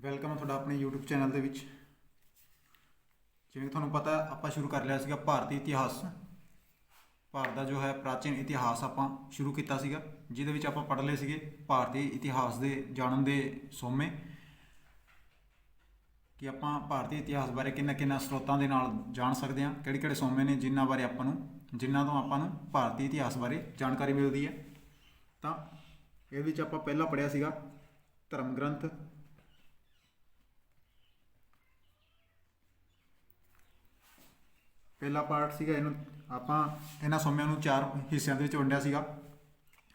Welcome ਹੈ ਤੁਹਾਡਾ ਆਪਣੇ YouTube ਚੈਨਲ ਦੇ ਵਿੱਚ। ਜਿਵੇਂ ਤੁਹਾਨੂੰ ਪਤਾ ਆਪਾਂ ਸ਼ੁਰੂ ਕਰ ਲਿਆ ਸੀਗਾ ਭਾਰਤੀ ਇਤਿਹਾਸ। ਭਾਰਤ ਦਾ ਜੋ ਹੈ ਪ੍ਰਾਚੀਨ ਇਤਿਹਾਸ ਆਪਾਂ ਸ਼ੁਰੂ ਕੀਤਾ ਸੀਗਾ, ਜਿਹਦੇ ਵਿੱਚ ਆਪਾਂ ਪੜ੍ਹ ਲਏ ਸੀਗੇ ਭਾਰਤੀ ਇਤਿਹਾਸ ਦੇ ਜਾਣਨ ਦੇ ਸੋਮੇ, ਕਿ ਆਪਾਂ ਭਾਰਤੀ ਇਤਿਹਾਸ ਬਾਰੇ ਕਿੰਨਾ ਸਰੋਤਾਂ ਦੇ ਨਾਲ ਜਾਣ ਸਕਦੇ ਹਾਂ, ਕਿਹੜੇ ਕਿਹੜੇ ਸੋਮੇ ਨੇ ਜਿਨ੍ਹਾਂ ਤੋਂ ਆਪਾਂ ਨੂੰ ਭਾਰਤੀ ਇਤਿਹਾਸ ਬਾਰੇ ਜਾਣਕਾਰੀ ਮਿਲਦੀ ਹੈ। ਤਾਂ ਇਹਦੇ ਵਿੱਚ ਆਪਾਂ ਪਹਿਲਾਂ ਪੜ੍ਹਿਆ ਸੀਗਾ ਧਰਮ ਗ੍ਰੰਥ, ਪਹਿਲਾ ਪਾਰਟ ਸੀਗਾ। ਇਹਨਾਂ ਸੋਮਿਆਂ ਨੂੰ 4 ਹਿੱਸਿਆਂ ਦੇ ਵਿੱਚ ਵੰਡਿਆ ਸੀਗਾ,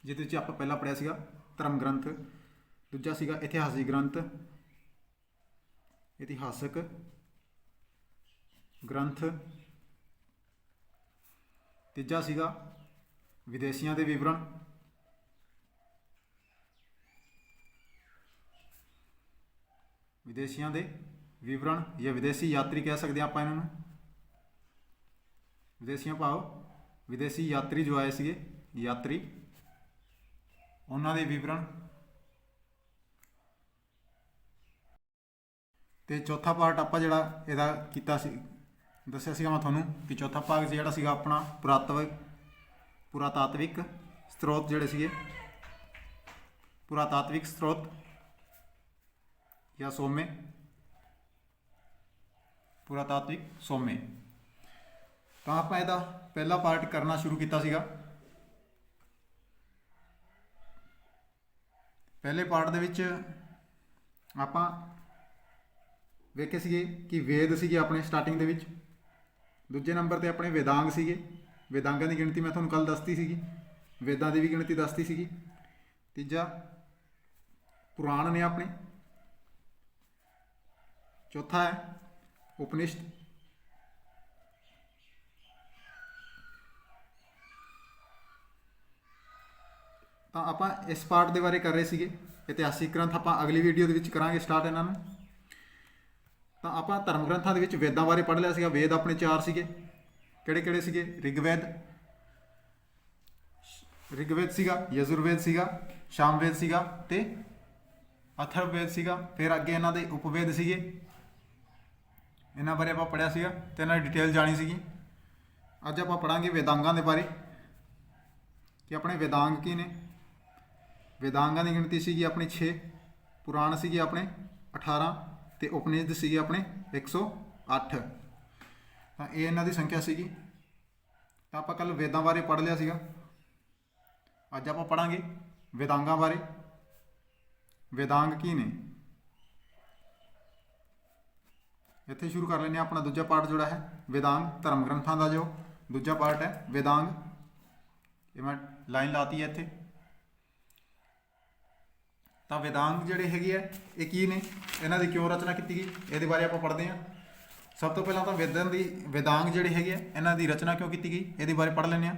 ਜਿਹਦੇ ਵਿੱਚ ਆਪਾਂ ਪਹਿਲਾਂ ਪੜ੍ਹਿਆ ਸੀਗਾ ਧਰਮ ਗ੍ਰੰਥ, ਦੂਜਾ ਸੀਗਾ ਇਤਿਹਾਸਿਕ ਗ੍ਰੰਥ, ਤੀਜਾ ਸੀਗਾ ਵਿਦੇਸ਼ੀਆਂ ਦੇ ਵਿਵਰਣ, ਜਾਂ ਵਿਦੇਸ਼ੀ ਯਾਤਰੀ ਕਹਿ ਸਕਦੇ ਹਾਂ ਆਪਾਂ ਇਹਨਾਂ ਨੂੰ। ਵਿਦੇਸ਼ੀਆਂ ਭਾਵ ਵਿਦੇਸ਼ੀ ਯਾਤਰੀ ਜੋ ਆਏ ਸੀਗੇ, ਉਹਨਾਂ ਦੇ ਵਿਵਰਣ। ਤੇ ਚੌਥਾ ਪਾਰਟ ਆਪਾਂ ਜਿਹੜਾ ਇਹਦਾ ਕੀਤਾ ਸੀ, ਦੱਸਿਆ ਸੀਗਾ ਮੈਂ ਤੁਹਾਨੂੰ ਕਿ ਚੌਥਾ ਭਾਗ ਜਿਹੜਾ ਸੀਗਾ ਆਪਣਾ ਪੁਰਾਤਾਤਵਿਕ ਸਰੋਤ ਜਿਹੜੇ ਸੀਗੇ, ਪੁਰਾਤਾਤਵਿਕ ਸਰੋਤ ਜਾਂ ਪੁਰਾਤਾਤਵਿਕ ਸੋਮੇ। ਤਾਂ ਆਪਾਂ ਇਹਦਾ ਪਹਿਲਾ ਪਾਰਟ ਕਰਨਾ ਸ਼ੁਰੂ ਕੀਤਾ ਸੀਗਾ। ਪਹਿਲੇ ਪਾਰਟ ਦੇ ਵਿੱਚ ਆਪਾਂ ਵੇਖੇ ਸੀਗੇ ਕਿ ਵੇਦ ਸੀਗੇ ਆਪਣੇ ਸਟਾਰਟਿੰਗ ਦੇ ਵਿੱਚ। ਦੂਜੇ ਨੰਬਰ ਤੇ ਆਪਣੇ ਵੇਦਾਂਗ ਸੀਗੇ। ਵੇਦਾਂਗਾਂ ਦੀ ਗਿਣਤੀ ਮੈਂ ਤੁਹਾਨੂੰ ਕੱਲ ਦੱਸਤੀ ਸੀਗੀ, ਵੇਦਾਂ ਦੀ ਵੀ ਗਿਣਤੀ ਦੱਸਤੀ ਸੀਗੀ। ਤੀਜਾ ਪੁਰਾਣ ਨੇ ਆਪਣੇ। ਚੌਥਾ ਹੈ ਉਪਨਿਸ਼ਦ। ਤਾਂ ਆਪਾਂ ਇਸ ਪਾਰਟ ਦੇ ਬਾਰੇ ਕਰ ਰਹੇ ਸੀਗੇ। ਇਤਿਹਾਸਿਕ ਗ੍ਰੰਥ ਆਪਾਂ ਅਗਲੀ ਵੀਡੀਓ ਦੇ ਵਿੱਚ ਕਰਾਂਗੇ ਸਟਾਰਟ ਇਹਨਾਂ ਨੂੰ। ਤਾਂ ਆਪਾਂ ਧਰਮ ਗ੍ਰੰਥਾਂ ਦੇ ਵਿੱਚ ਵੇਦਾਂ ਬਾਰੇ ਪੜ੍ਹ ਲਿਆ ਸੀਗਾ। ਵੇਦ ਆਪਣੇ 4 ਸੀਗੇ। ਕਿਹੜੇ ਕਿਹੜੇ ਸੀਗੇ? ਰਿਗਵੇਦ ਸੀਗਾ, ਯਜੁਰਵੇਦ ਸੀਗਾ, ਸਾਮਵੇਦ ਸੀਗਾ ਤੇ ਅਥਰਵਵੇਦ ਸੀਗਾ। ਫਿਰ ਅੱਗੇ ਇਹਨਾਂ ਦੇ ਉਪਵੇਦ ਸੀਗੇ, ਇਹਨਾਂ ਬਾਰੇ ਆਪਾਂ ਪੜ੍ਹਿਆ ਸੀਗਾ ਤੇ ਇਹਨਾਂ ਦੀ ਡਿਟੇਲ ਜਾਣੀ ਸੀਗੀ। ਅੱਜ ਆਪਾਂ ਪੜ੍ਹਾਂਗੇ ਵੇਦਾਂਗਾਂ ਦੇ ਬਾਰੇ, ਕਿ ਆਪਣੇ ਵੇਦਾਂਗ ਕੀ ਨੇ। ਵੇਦਾਂਗਾਂ ਦੀ ਗਿਣਤੀ ਸੀਗੀ ਆਪਣੀ 6, ਪੁਰਾਣ ਸੀਗੇ ਆਪਣੇ 18 ਤੇ ਉਪਨਿਸ਼ਦ ਸੀਗੇ ਆਪਣੇ 108। ਤਾਂ ਇਹ ਇਹਨਾਂ ਦੀ ਸੰਖਿਆ ਸੀਗੀ। ਤਾਂ ਆਪਾਂ ਕੱਲ ਵੇਦਾਂ ਬਾਰੇ ਪੜ੍ਹ ਲਿਆ ਸੀਗਾ। ਅੱਜ ਆਪਾਂ ਪੜ੍ਹਾਂਗੇ ਵੇਦਾਂਗਾਂ ਬਾਰੇ। ਵੇਦਾਂਗ ਕੀ ਨੇ, ਇੱਥੇ ਸ਼ੁਰੂ ਕਰ ਲੈਂਦੇ ਹਾਂ ਆਪਣਾ ਦੂਜਾ ਪਾਰਟ ਜਿਹੜਾ ਹੈ ਵੇਦਾਂਗ। ਧਰਮ ਗ੍ਰੰਥਾਂ ਦਾ ਜੋ ਦੂਜਾ ਪਾਰਟ ਹੈ ਵੇਦਾਂਗ। ਇਹ ਮੈਂ ਲਾਈਨ ਲਾਤੀ ਹੈ ਇੱਥੇ। ਤਾਂ ਵੇਦਾਂਗ ਜਿਹੜੇ ਹੈਗੇ ਆ ਇਹ ਕੀ ਨੇ, ਇਹਨਾਂ ਦੀ ਕਿਉਂ ਰਚਨਾ ਕੀਤੀ ਗਈ, ਇਹਦੇ ਬਾਰੇ ਆਪਾਂ ਪੜ੍ਹਦੇ ਹਾਂ। ਸਭ ਤੋਂ ਪਹਿਲਾਂ ਤਾਂ ਵੇਦਾਂਗ ਜਿਹੜੇ ਹੈਗੇ ਆ ਇਹਨਾਂ ਦੀ ਰਚਨਾ ਕਿਉਂ ਕੀਤੀ ਗਈ, ਇਹਦੇ ਬਾਰੇ ਪੜ੍ਹ ਲੈਂਦੇ ਹਾਂ।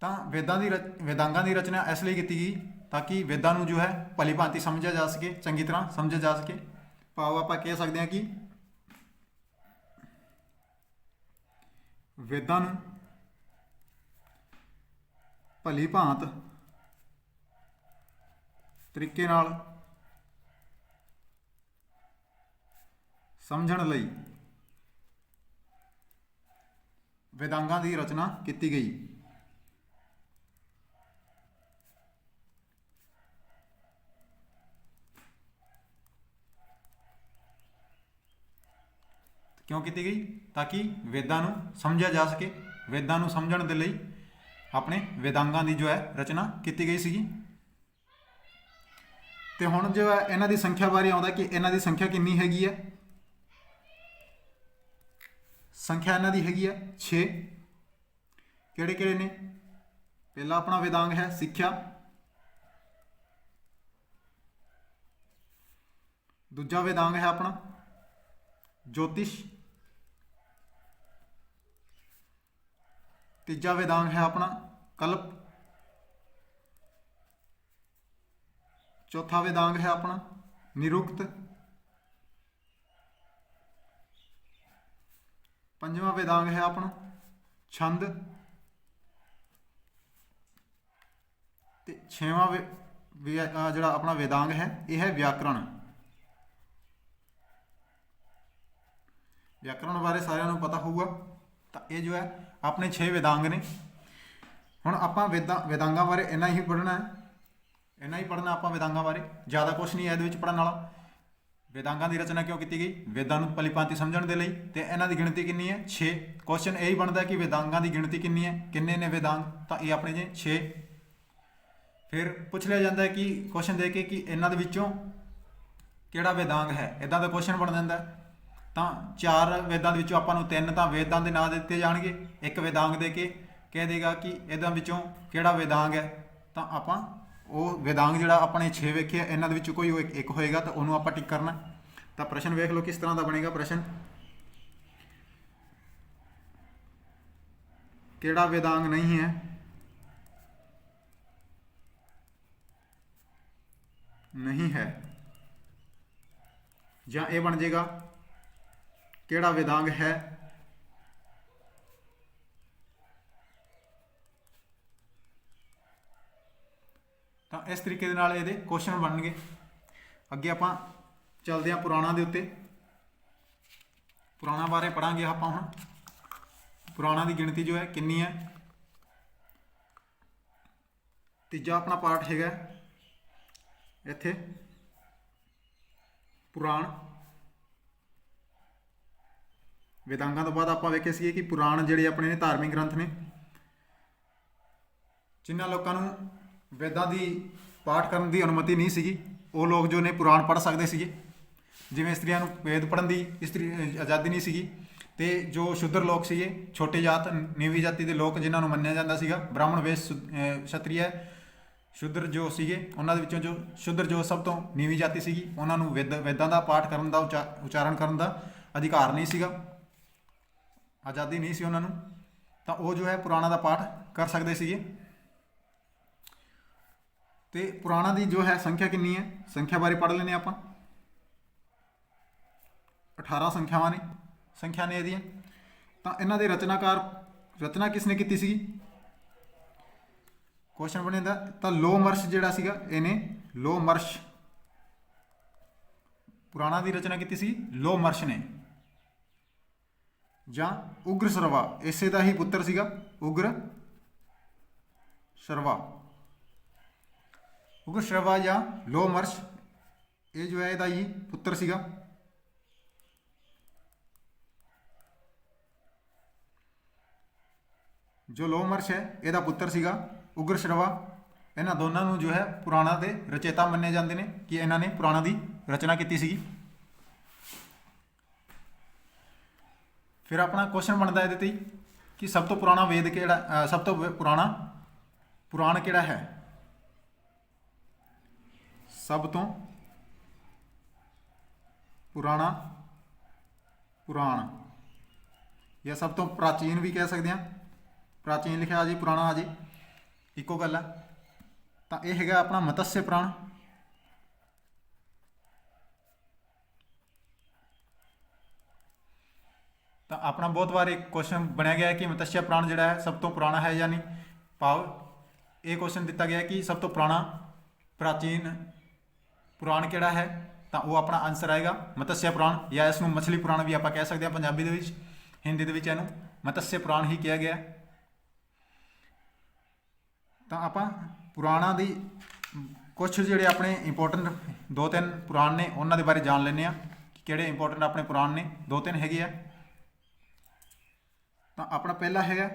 ਤਾਂ ਵੇਦਾਂਗਾਂ ਦੀ ਰਚਨਾ ਇਸ ਲਈ ਕੀਤੀ ਗਈ ਤਾਂ ਕਿ ਵੇਦਾਂ ਨੂੰ ਜੋ ਹੈ ਭਲੀ ਭਾਂਤੀ ਸਮਝਿਆ ਜਾ ਸਕੇ, ਚੰਗੀ ਤਰ੍ਹਾਂ ਸਮਝਿਆ ਜਾ ਸਕੇ। ਭਾਵ ਆਪਾਂ ਕਹਿ ਸਕਦੇ ਹਾਂ ਕਿ ਵੇਦਾਂ ਨੂੰ ਭਲੀ ਭਾਂਤ ਤਰੀਕੇ ਨਾਲ ਸਮਝਣ ਲਈ ਵੇਦਾਂਗਾਂ ਦੀ ਰਚਨਾ ਕੀਤੀ ਗਈ। ਕਿਉਂ ਕੀਤੀ ਗਈ? ਤਾਂ ਕਿ ਵੇਦਾਂ ਨੂੰ ਸਮਝਿਆ ਜਾ ਸਕੇ। ਵੇਦਾਂ ਨੂੰ ਸਮਝਣ ਦੇ ਲਈ ਆਪਣੇ ਵੇਦਾਂਗਾਂ ਦੀ ਜੋ ਹੈ ਰਚਨਾ ਕੀਤੀ ਗਈ ਸੀਗੀ। ਤੇ ਹੁਣ ਜੋ ਹੈ ਇਹਨਾਂ ਦੀ ਸੰਖਿਆ ਬਾਰੇ ਆਉਂਦਾ ਕਿ ਇਹਨਾਂ ਦੀ ਸੰਖਿਆ ਕਿੰਨੀ ਹੈਗੀ ਹੈ। ਸੰਖਿਆ ਇਹਨਾਂ ਦੀ ਹੈਗੀ ਹੈ 6। ਕਿਹੜੇ ਕਿਹੜੇ ਨੇ? ਪਹਿਲਾ ਆਪਣਾ ਵੇਦਾਂਗ ਹੈ ਸਿੱਖਿਆ, ਦੂਜਾ ਵੇਦਾਂਗ ਹੈ ਆਪਣਾ ਜੋਤਿਸ਼, ਤੀਜਾ ਵੇਦਾਂਗ ਹੈ ਆਪਣਾ ਕਲਪ, ਚੌਥਾ ਵੇਦਾਂਗ ਹੈ ਆਪਣਾ ਨਿਰੁਕਤ, ਪੰਜਵਾਂ ਵੇਦਾਂਗ ਹੈ ਆਪਣਾ ਛੰਦ, ਤੇ 6ਵਾਂ ਜਿਹੜਾ ਆਪਣਾ वेदांग है ये है व्याकरण। व्याकरण बारे सारिਆਂ ਨੂੰ पता होगा। तो ये जो है अपने 6 वेदांग ने। ਹੁਣ ਆਪਾਂ वेदांगा बारे इन्ना ही पढ़ना है, इन्ना ही पढ़ना ਆਪਾਂ वेदांगा बारे, ज़्यादा कुछ नहीं है ਇਹਦੇ ਵਿੱਚ ਪੜ੍ਹਨ ਵਾਲਾ। वेदांगा की रचना क्यों की गई? वेदां ਨੂੰ ਭਲੀ-ਭਾਂਤੀ ਸਮਝਣ ਦੇ ਲਈ। ਤੇ ਇਹਨਾਂ ਦੀ ਗਿਣਤੀ ਕਿੰਨੀ ਹੈ? 6। क्वेश्चन यही बनता कि वेदांगा की गिणती कितनी है, किन्ने ने वेदांग? तो ये अपने जे 6। फिर पूछ लिया जाता है कि क्वेश्चन दे के कि इन्हां दे विचों किहड़ा वेदांग है, इदां दा क्वेश्चन बन जाता है। तो 4 वेदां दे विचों आपां नूं 3 तां वेदां दे नाम दिते जाणगे, एक वेदांग दे के कह देगा कि इदां विचों किहड़ा वेदांग है। तो आपां वो वेदांग जिहड़ा अपने 6 वेखे इन्हां दे विचों कोई एक होएगा तो उन्होंने आपां टिक करना। तो प्रश्न वेख लो किस तरह का बनेगा प्रश्न। किहड़ा वेदांग नहीं है? नहीं है। या ये बन जाएगा किहड़ा वेदांग है? तो इस तरीके दे नाल इहदे क्वेश्चन बनणगे। अगे आपां चलते हैं पुराणा दे उत्ते। पुराणा बारे पढ़ांगे आपां हुण। पुराणा की गिणती जो है कितनी है? तीजा अपना पार्ट हैगा इत्थे पुराण। वेदांगां तो बाद आपां वेखे सीगे कि पुराण जिहड़े अपने ने धार्मिक ग्रंथ ने, जिन्हां लोकां नूं वेदां दी पाठ करन दी अनुमति नहीं सीगी वो लोग जो ने पुराण पढ़ सकते सीगे। जिवें इस्त्रियां नूं वेद पढ़न दी आज़ादी नहीं सीगी। ते जो शुद्र लोग सीगे, छोटे जात नीवी जाति के लोग जिन्हां नूं मन्निया जांदा सीगा, ब्राह्मण वैश्य क्षत्रिय शुद्र जो सीगे, उन्हां दे विचों जो शुद्र जो सब तो नीवी जाति सीगी, उन्हां नूं वेदां दा पाठ करन दा उचारण करन दा अधिकार नहीं सीगा, आज़ादी नहीं सी उन्हां नूं। तां वो जो है पुराणा दा पाठ कर सकते सीगे। ते पुराणा दी जो है संख्या कितनी है? संख्या बारे पढ़ लेने आपां। 18 संख्यावां ने, संख्या ने इहदियां। तां इन्हां दे रचना किसने कीती सीगी? क्वेश्चन बनेगा। तो लोमर्श जिहड़ा सीगा इहने लोमर्श पुराणा दी रचना कीती सी लोमर्श ने। जां उग्र सरवा इसे दा ही पुत्र सीगा उग्र शर्वा। उग्र शर्वा या लोमर्श ये जो है इहदा ही पुत्र सीगा। जो लोमर्श है इहदा पुत्र सीगा उग्र शर्वा। इन्हां दोनों नूं जो है पुराणा दे रचेता मन्ने जांदे ने कि इन्हां ने पुराणा दी रचना कीती सीगी। फिर अपना क्वेश्चन बनता है इहदे कि सब तो पुराना वेद किहड़ा, सब तो पुराना पुराण किहड़ा है? सब तो पुराना पुराण या सब तो प्राचीन भी कह सकते हैं। प्राचीन लिखा आ जी, पुराना आ जी, इको गल है। तो यह है अपना मत्स्य पुराण। तो अपना बहुत बार एक क्वेश्चन बनया गया है कि मत्स्य पुराण जिहड़ा है सब तो पुराना है या नहीं। भाव ये क्वेश्चन दिता गया कि सब तो पुराना प्राचीन पुराण किहड़ा है। तो वो अपना आंसर आएगा मत्स्य पुराण, या इसनूं मछली पुराण भी आप कह सकते हैं। पंजाबी दे विच, हिंदी दे विच इहनूं मत्स्य पुराण ही कहा गया। तो आप पुराणा दी कुछ जिहड़े अपने इंपोर्टेंट 2-3 पुराण ने उन्हां दे बारे जान लैंदे आ कि किहड़े इंपोर्टेंट अपने पुराण ने। 2-3 हैगे आ। तो अपना पहला है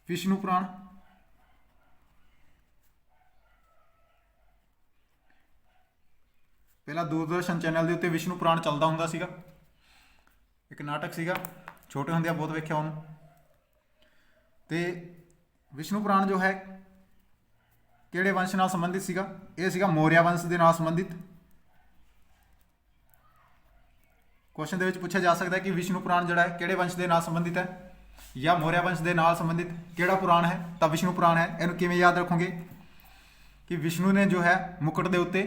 विष्णु पुराण। पहला दूरदर्शन चैनल के उत्ते विष्णु पुराण चलता हुंदा सीगा। एक नाटक सीगा, छोटे हुंदे बहुत वेख्या उन्होंने। तो विष्णु पुराण जो है किहड़े वंश नाल संबंधित सीगा? यह सीगा मौर्य वंश के नाल संबंधित। क्वेश्चन दे पूछा जा सकता है कि विष्णु पुराण जिहड़ा है किहड़े वंश के नाल संबंधित है या मौर्य वंश के नाल संबंधित किहड़ा पुराण है? तो विष्णु पुराण है। इहनूं किवें याद रखोगे कि विष्णु ने जो है मुकुट के उत्ते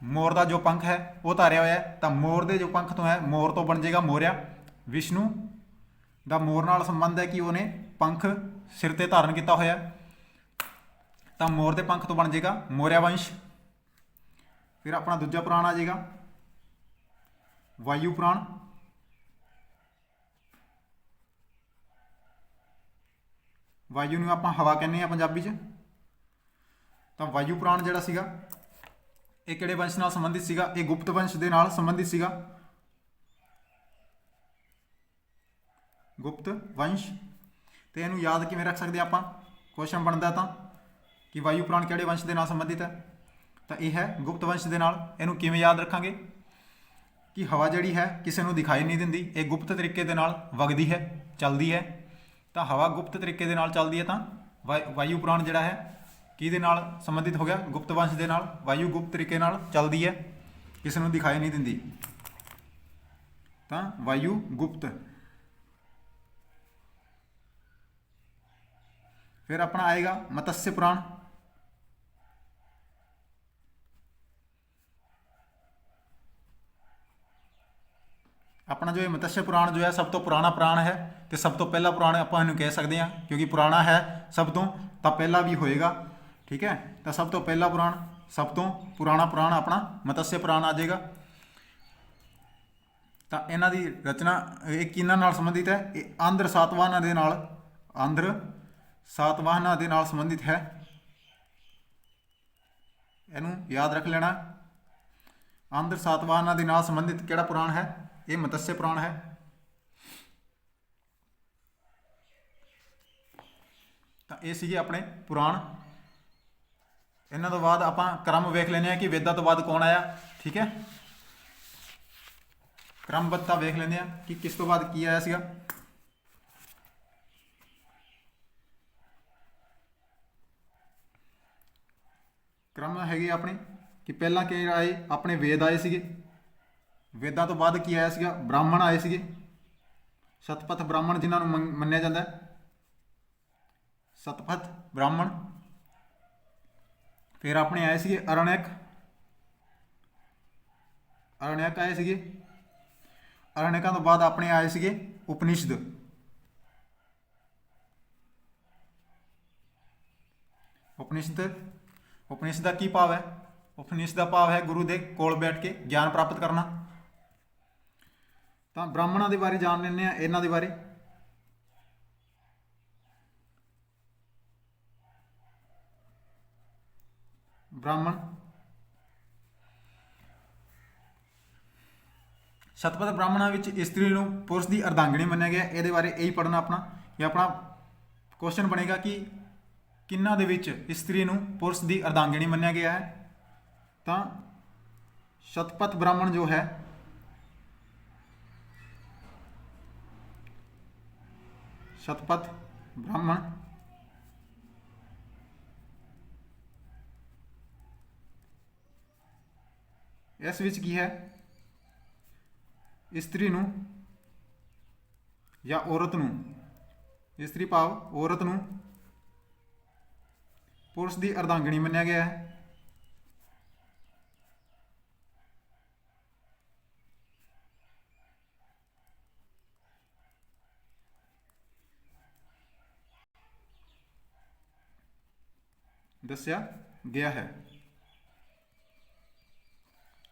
मोर का जो पंख है वो धारिया हुआ है। तो मोर के जो पंख तो है मोर तो बन जाएगा मौर्य। विष्णु का मोर नाल संबंध है कि उन्हें पंख सिर ते धारण किया होया। ਤਾਂ ਮੋਰ ਦੇ ਪੰਖ ਤੋਂ ਬਣ ਜਾਏਗਾ ਮੌਰਿਆ ਵੰਸ਼। ਫਿਰ ਆਪਣਾ ਦੂਜਾ ਪੁਰਾਣ ਆ ਜਾਏਗਾ ਵਾਯੂ ਪੁਰਾਣ। ਵਾਯੂ ਨੂੰ ਆਪਾਂ ਹਵਾ ਕਹਿੰਦੇ ਆ ਪੰਜਾਬੀ 'ਚ। ਤਾਂ ਵਾਯੂ ਪੁਰਾਣ ਜਿਹੜਾ ਸੀਗਾ ਇਹ ਕਿਹੜੇ ਵੰਸ਼ ਨਾਲ ਸੰਬੰਧਿਤ ਸੀਗਾ? ਇਹ ਗੁਪਤ ਵੰਸ਼ ਦੇ ਨਾਲ ਸੰਬੰਧਿਤ ਸੀਗਾ, ਗੁਪਤ ਵੰਸ਼। ਤੇ ਇਹਨੂੰ ਯਾਦ ਕਿਵੇਂ ਰੱਖ ਸਕਦੇ ਆਪਾਂ? ਕੁਐਸਚਨ ਬਣਦਾ ਤਾਂ ਕਿ ਵਾਯੂ ਪੁਰਾਣ ਕਿਹੜੇ ਵੰਸ਼ ਦੇ ਨਾਲ ਸੰਬੰਧਿਤ ਹੈ? ਤਾਂ ਇਹ ਹੈ ਗੁਪਤ ਵੰਸ਼ ਦੇ ਨਾਲ। ਇਹਨੂੰ ਕਿਵੇਂ ਯਾਦ ਰੱਖਾਂਗੇ ਕਿ ਹਵਾ ਜਿਹੜੀ ਹੈ ਕਿਸੇ ਨੂੰ ਦਿਖਾਈ ਨਹੀਂ ਦਿੰਦੀ, ਇਹ ਗੁਪਤ ਤਰੀਕੇ ਦੇ ਨਾਲ ਵਗਦੀ ਹੈ, ਚੱਲਦੀ ਹੈ। ਤਾਂ ਹਵਾ ਗੁਪਤ ਤਰੀਕੇ ਦੇ ਨਾਲ ਚੱਲਦੀ ਹੈ, ਤਾਂ ਵਾਯੂ ਪੁਰਾਣ ਜਿਹੜਾ ਹੈ ਕਿਹਦੇ ਨਾਲ ਸੰਬੰਧਿਤ ਹੋ ਗਿਆ? ਗੁਪਤ ਵੰਸ਼ ਦੇ ਨਾਲ। ਵਾਯੂ ਗੁਪਤ ਤਰੀਕੇ ਨਾਲ ਚੱਲਦੀ ਹੈ, ਕਿਸੇ ਨੂੰ ਦਿਖਾਈ ਨਹੀਂ ਦਿੰਦੀ, ਤਾਂ ਵਾਯੂ ਗੁਪਤ। फिर अपना आएगा मत्स्य पुराण। अपना जो ये मत्स्य पुराण जो है सब तो पुराना पुराण है, तो सब तो पहला पुराण आप कह सकते हैं, क्योंकि पुराना है सब तो पहला भी होएगा। ठीक है, तो सब तो पहला पुराण, सब तो पुराना पुराण अपना मत्स्य पुराण आ जाएगा। तो इन्हां दी रचना एक किन्हां नाल संबंधित है? ये आंध्र सातवाहनां दे नाल, आंध्र सातवाहनां दे नाल संबंधित है। इनू याद रख लेना, आंध्र सातवाहनां दे नाल संबंधित किहड़ा पुराण है? ये मत्स्य पुराण है। तो ये सीगे अपने पुराण। इन्हां तो बाद आपां क्रम वेख लैंदे कि वेदां तो बाद कौन आया। ठीक है, क्रमबद्धता वेख लैंदे कि किस तो बाद की आया सीगा। क्रम हैगे अपने कि पहला के आए अपने वेद आए सीगे, वेदां तो बाद की आया सीगा ब्राह्मण आए सीगे, सतपथ ब्राह्मण जिन्होंने मन्निया जाता है, सतपथ ब्राह्मण। फिर अपने आए सीगे अरण्यक, अरण्यक आए सीगे। अरण्यकों तो बाद अपने आए सीगे उपनिषद। उपनिषद, उपनिषद का की भाव है? उपनिषद का भाव है गुरु के कोल बैठ के ज्ञान प्राप्त करना। तो ब्राह्मणों के बारे जान लें, इन्हों के बारे। ब्राह्मण सतपथ ब्राह्मणों में इस्त्री को पुरुष की अर्धांगिनी मन्निया गया। ये बारे यही पढ़ना अपना, ये अपना क्वेश्चन बनेगा कि किन्ना दे विच इस्त्री नूं पुरुष की अर्धांगिनी मन्निया गया है? तो शतपथ ब्राह्मण जो है, शतपथ ब्राह्मण इस विच की है? इस्त्री नूं या औरत नूं, इस्त्री भाव औरत नूं पुरुष की अर्धांगिनी मन्निया गया है। दस्या गया है।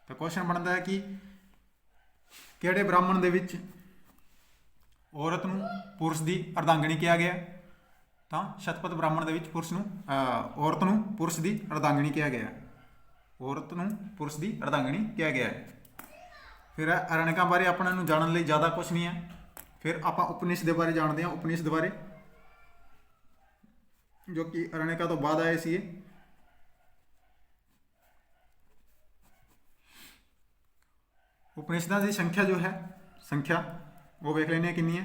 तो क्वेश्चन बनता है कि किहड़े ब्राह्मण दे विच औरत नूं पुरुष की अर्धांगिनी किया गया? तो शतपथ ब्राह्मण दे विच पुरुष नूं औरत नूं पुरुष की अर्धांगिनी किया गया, औरत नूं पुरुष की अर्धांगिनी किया गया है। फिर अरण्यकों बारे अपने नूं जानने लई ज़्यादा कुछ नहीं है। फिर आपां उपनिषद बारे जानते हैं, उपनिषद बारे जो कि अरण्यकों तो बाद आए सी। उपनिषदां की संख्या जो है, संख्या वो वेख लेने कितनी है।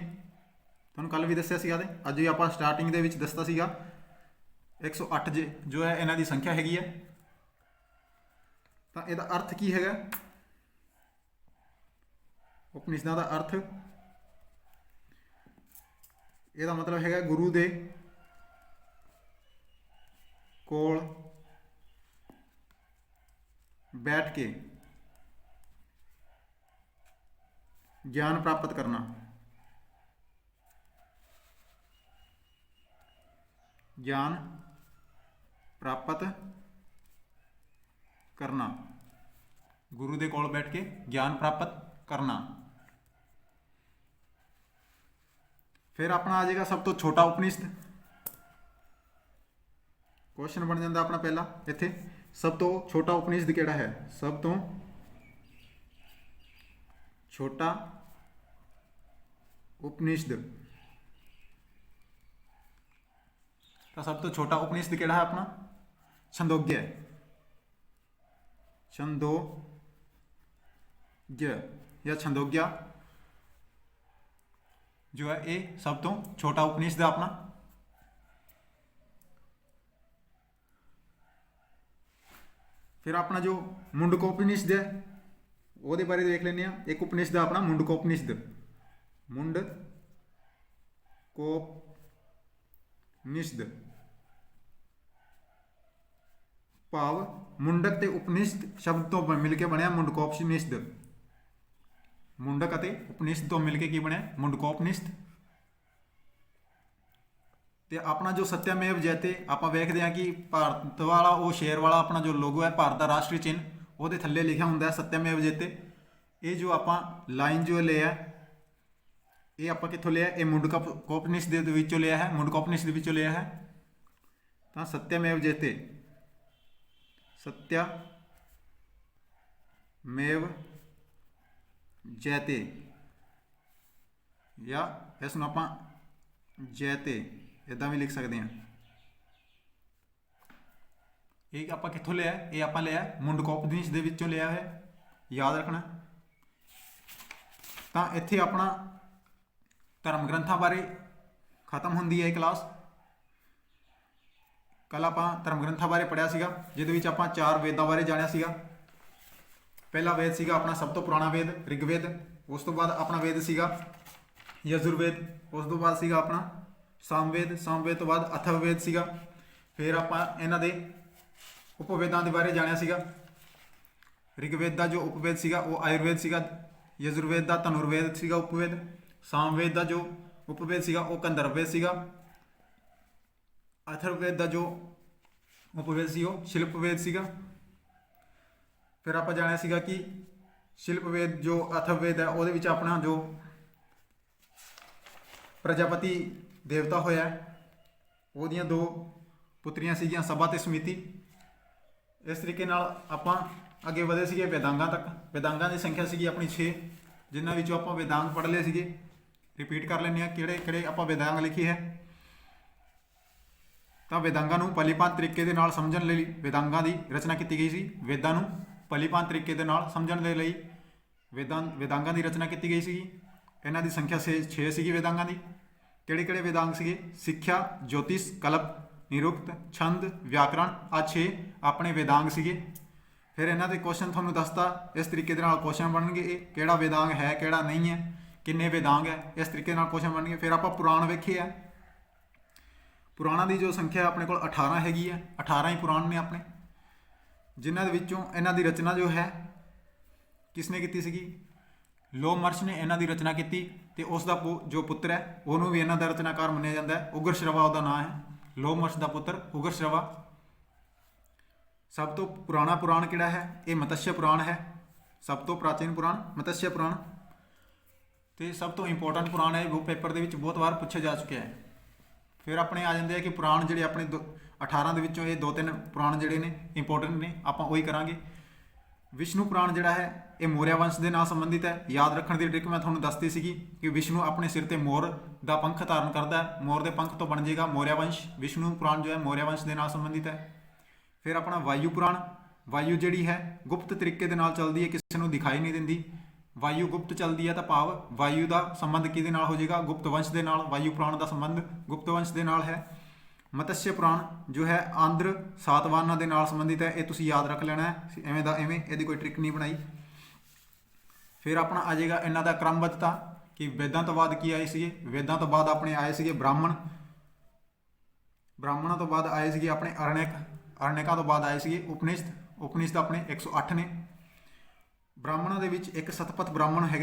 तुहानूं कल भी दस्सिया सीगा, अज भी आप स्टार्टिंग दे विच दसता सीगा 108 जो है इन्हां दी संख्या हैगी है। तो इहदा अर्थ की हैगा? उपनिषदां दा अर्थ इहदा मतलब हैगा गुरु दे कोल बैठ के ज्ञान प्राप्त करना, ज्ञान ਪ੍ਰਾਪਤ ਕਰਨਾ, ਗੁਰੂ ਦੇ ਕੋਲ ਬੈਠ ਕੇ ਗਿਆਨ ਪ੍ਰਾਪਤ ਕਰਨਾ। ਫਿਰ ਆਪਣਾ ਆ ਜਾਏਗਾ ਸਭ ਤੋਂ ਛੋਟਾ ਉਪਨਿਸ਼ਦ। ਕੁਐਸਚਨ ਬਣ ਜਾਂਦਾ ਆਪਣਾ ਪਹਿਲਾ ਇੱਥੇ, ਸਭ ਤੋਂ ਛੋਟਾ ਉਪਨਿਸ਼ਦ ਕਿਹੜਾ ਹੈ? ਸਭ ਤੋਂ ਛੋਟਾ ਉਪਨਿਸ਼ਦ, ਤਾਂ ਸਭ ਤੋਂ ਛੋਟਾ ਉਪਨਿਸ਼ਦ ਕਿਹੜਾ ਹੈ ਆਪਣਾ? ਛੰਦੋਗਿਆ ਹੈ। छंदोग्य या छंदोग्या जो है ये सब तो छोटा उपनिषद है अपना। फिर अपना जो मुंडकोपनिषद है वो बारे देख लेने। एक उपनिषद है अपना मुंडकोपनिषद। मुंडकोपनिषद भाव मुंडक ते उपनिषद शब्द तो मिलके बनया मुंडकोपनिषद। मुंडक अते उपनिषद तो मिलके की बनया मुंडकोपनिषद। ते अपना जो सत्यमेव जयते आप वेखते हैं कि भारत वाला वो शेर वाला अपना जो लोगो है भारत का राष्ट्रीय चिन्ह वो थले लिखा होंगे सत्यमेव जयते। ये जो आप लाइन जो लिया ये आप कितों लिया? ये मुंडकोपनिषद विचों लिया है, मुंडकोपनिषद विचों लिया है। तो सत्यमेव जयते, सत्यमेव जयते या इस आप जयते इदा भी लिख सकते हैं। ये आप कितों लिया? ये आप लिया मुंडकोपनिषद विचों लिया है, याद रखना। तो इत्थे अपना धर्म ग्रंथों बारे खत्म होंदी है क्लास। कल आप धर्म ग्रंथों बारे पढ़िया सीगा, जिहदे आप 4 वेदां बारे जानिया सीगा। पहला वेद सीगा अपना सब तो पुराना वेद ऋग्वेद, उस तो बाद अपना वेद सीगा यजुर्वेद, उस तो बाद सीगा अपना सामवेद, सामवेद तो बाद अथर्ववेद सीगा। फिर आप इन्हां दे उपवेदां दे बारे जानिया सीगा। ऋग्वेद का जो उपवेद सीगा वो आयुर्वेद सीगा, यजुर्वेद का धनुर्वेद सीगा उपवेद, सामवेद का जो उपवेद सीगा वो गंधर्ववेद सीगा, अथर्ववेद का जो उपवेद सी वो शिल्पवेद सीगा। फिर आप जानिया सीगा कि शिल्पवेद जो अथर्ववेद है वो अपना जो प्रजापति देवता होया वो 2 पुत्रियां सीगियां सभा ते समिति। इस तरीके नाल आपां अगे वधे सीगे वेदांगां तक। वेदांगां की संख्या सीगी अपनी 6, जिन्हां विचों आपां वेदांग पढ़ लए सीगे। रिपीट कर लैंदे आ किहड़े किहड़े आपां वेदांग लिखी है। तो वेदांगां नूं भलीभांत तरीके दे नाल समझण लई वेदांगां दी रचना की गई सी। वेदां नूं भलीभांत तरीके दे नाल समझण दे लई वेदांगां दी रचना की गई सी। इन्हां दी संख्या 6 सीगी वेदांगां दी। किहड़े किहड़े वेदांग सीगे? सिक्ख्या, ज्योतिष, कल्प, निरुक्त, छंद, व्याकरण, आ 6 अपने वेदांग सीगे। फिर इन्हां दे क्वेश्चन तुहानूं दसदा इस तरीके दे नाल क्वेश्चन बनणगे, किहड़ा वेदांग है किहड़ा नहीं है, किन्ने वेदांग है, इस तरीके नाल क्वेश्चन बनणगे। फिर आपां पुराण वेखे है। पुराणों की जो संख्या अपने को 18 हैगी है, 18 ही पुराण ने अपने, जिन्हों इन्हों की रचना जो है किसने की सी? लोमहर्ष ने इन्हों की रचना की। तो उसका जो पुत्र है वह भी इन्हों का रचनाकार मनिया जाता है। उग्रश्रवा उसका नाम है, लोमहर्ष का पुत्र उग्रश्रवा। सब तो पुराना पुराण किहड़ा है? ये मत्स्य पुराण है। सब तो प्राचीन पुराण मत्स्य पुराण। तो सब तो इंपोर्टेंट पुराण है, वो पेपर के बहुत बार पूछे जा चुके हैं। फिर अपने आ जाते हैं कि पुराण जोड़े अपने 18 ये 2-3 पुराण जोड़े ने इंपोर्टेंट ने, आप वही करांगे। विष्णु पुराण जोड़ा है ये मौर्य वंश के नाल संबंधित है। याद रखने की ट्रिक मैं थोड़ा दसती सी कि विष्णु अपने सिर पर मोर का पंख धारण करता है, मोर के पंख तो बन जाएगा मौर्य वंश। विष्णु पुराण जो है मौर्य वंश के नाल संबंधित है। फिर अपना वायु पुराण, वायु जी है गुप्त तरीके के नाल चलती है, किसी को दिखाई नहीं देती। वायु गुप्त चलती है तो भाव वायु का संबंध किहदे नाल हो जाएगा? गुप्त वंश के नाल। वायु पुराण का संबंध गुप्त वंश के नाल है। मत्स्य पुराण जो है आंध्र सातवाहना के नाल संबंधित है, ये तुसीं याद रख लेना है एवें दा एवें, इहदी कोई ट्रिक नहीं बनाई। फिर अपना आ जाएगा इन्हां दा क्रमबद्धता कि वेदां तो बाद की आए सीगे? वेदां तो बाद अपने आए सीगे ब्राह्मण, ब्राह्मणों तो बाद आए सीगे अपने अरण्यक, अरण्यकां तो बाद आए सीगे उपनिषद, उपनिषद अपने 108 ने। ब्राह्मणों के विच एक सतपथ ब्राह्मण है।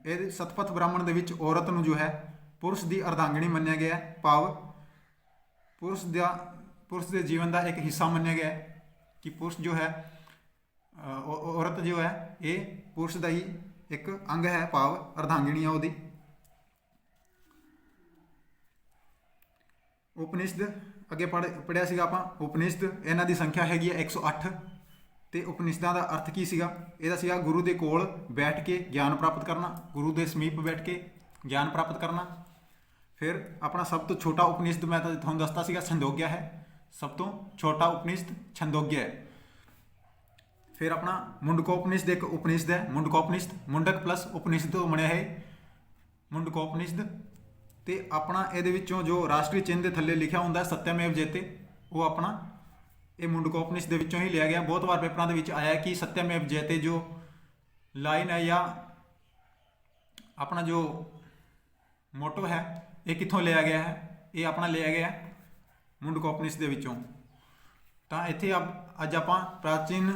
ये सतपथ ब्राह्मण के विच औरत नूं जो है पुरुष की अर्धांगिनी मन्निया गया है, भाव पुरुष का पुरुष के जीवन का एक हिस्सा मन्निया गया है कि पुरुष जो है औरत जो है ये पुरुष का ही एक अंग है, भाव अर्धांगिनी है ਉਹਦੀ। उपनिषद अगे पढ़िया सीगा आपां। उपनिषद इन्हां दी संख्या हैगी है 108 ਤੇ ਉਪਨਿਸ਼ਦਾਂ ਦਾ ਅਰਥ ਕੀ ਸੀਗਾ? ਇਹਦਾ ਸੀਗਾ ਗੁਰੂ ਦੇ ਕੋਲ ਬੈਠ ਕੇ ਗਿਆਨ ਪ੍ਰਾਪਤ ਕਰਨਾ, ਗੁਰੂ ਦੇ ਸਮੀਪ ਬੈਠ ਕੇ ਗਿਆਨ ਪ੍ਰਾਪਤ ਕਰਨਾ। ਫਿਰ ਆਪਣਾ ਸਭ ਤੋਂ ਛੋਟਾ ਉਪਨਿਸ਼ਦ ਮੈਂ ਤਾਂ ਤੁਹਾਨੂੰ ਦੱਸਤਾ ਸੀਗਾ ਛੰਦੋਗਿਆ ਹੈ, ਸਭ ਤੋਂ ਛੋਟਾ ਉਪਨਿਸ਼ਦ ਛੰਦੋਗਿਆ ਹੈ। ਫਿਰ ਆਪਣਾ ਮੁੰਡਕੋਪਨਿਸ਼ਦ ਇੱਕ ਉਪਨਿਸ਼ਦ ਹੈ, ਮੁੰਡਕੋਪਨਿਸ਼ਦ ਮੁੰਡਕ ਪਲਸ ਉਪਨਿਸ਼ਦ ਤੋਂ ਬਣਿਆ ਹੈ ਮੁੰਡਕੋਪਨਿਸ਼ਦ। ਤੇ ਆਪਣਾ ਇਹਦੇ ਵਿੱਚੋਂ ਜੋ ਰਾਸ਼ਟਰੀ ਚਿੰਨ੍ਹ ਦੇ ਥੱਲੇ ਲਿਖਿਆ ਹੁੰਦਾ ਸਤਿਅਮੇਵ ਜਯਤੇ, ਉਹ ਆਪਣਾ ਇਹ ਮੁੰਡਕੋਪਨਿਸ਼ਦ ਦੇ ਵਿੱਚੋਂ ਹੀ ਲਿਆ ਗਿਆ। ਬਹੁਤ ਵਾਰ ਪੇਪਰਾਂ ਦੇ ਵਿੱਚ ਆਇਆ ਕਿ ਸਤਿਅਮੇਵ ਜਯਤੇ ਜੋ ਲਾਈਨ ਹੈ ਜਾਂ ਆਪਣਾ ਜੋ ਮੋਟੋ ਹੈ ਇਹ ਕਿੱਥੋਂ ਲਿਆ ਗਿਆ ਹੈ? ਇਹ ਆਪਣਾ ਲਿਆ ਗਿਆ ਮੁੰਡਕੋਪਨਿਸ਼ਦ ਦੇ ਵਿੱਚੋਂ। ਤਾਂ ਇੱਥੇ ਅੱਜ ਆਪਾਂ ਪ੍ਰਾਚੀਨ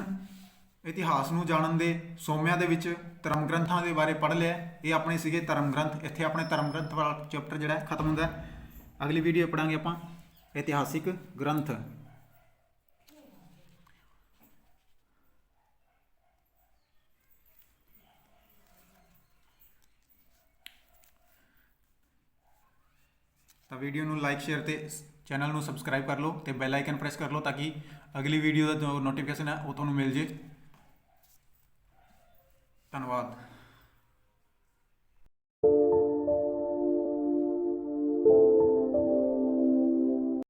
ਇਤਿਹਾਸ ਨੂੰ ਜਾਣਨ ਦੇ ਸੋਮਿਆਂ ਦੇ ਵਿੱਚ ਧਰਮ ਗ੍ਰੰਥਾਂ ਦੇ ਬਾਰੇ ਪੜ੍ਹ ਲਿਆ। ਇਹ ਆਪਣੇ ਸੀਗੇ ਧਰਮ ਗ੍ਰੰਥ। ਇੱਥੇ ਆਪਣੇ ਧਰਮ ਗ੍ਰੰਥ ਵਾਲਾ ਚੈਪਟਰ ਜਿਹੜਾ ਖਤਮ ਹੁੰਦਾ। ਅਗਲੀ ਵੀਡੀਓ ਪੜਾਂਗੇ ਆਪਾਂ ਇਤਿਹਾਸਿਕ ਗ੍ਰੰਥ। ਤਾਂ ਵੀਡੀਓ ਨੂੰ ਲਾਈਕ ਸ਼ੇਅਰ ਤੇ ਚੈਨਲ ਨੂੰ ਸਬਸਕ੍ਰਾਈਬ ਕਰ ਲਓ ਤੇ ਬੈਲ ਆਈਕਨ ਪ੍ਰੈਸ ਕਰ ਲਓ ਤਾਂ ਕਿ ਅਗਲੀ ਵੀਡੀਓ ਦਾ ਜੋ ਨੋਟੀਫਿਕੇਸ਼ਨ ਹੈ ਉਹ ਤੁਹਾਨੂੰ ਮਿਲ ਜੇ। ਧੰਨਵਾਦ।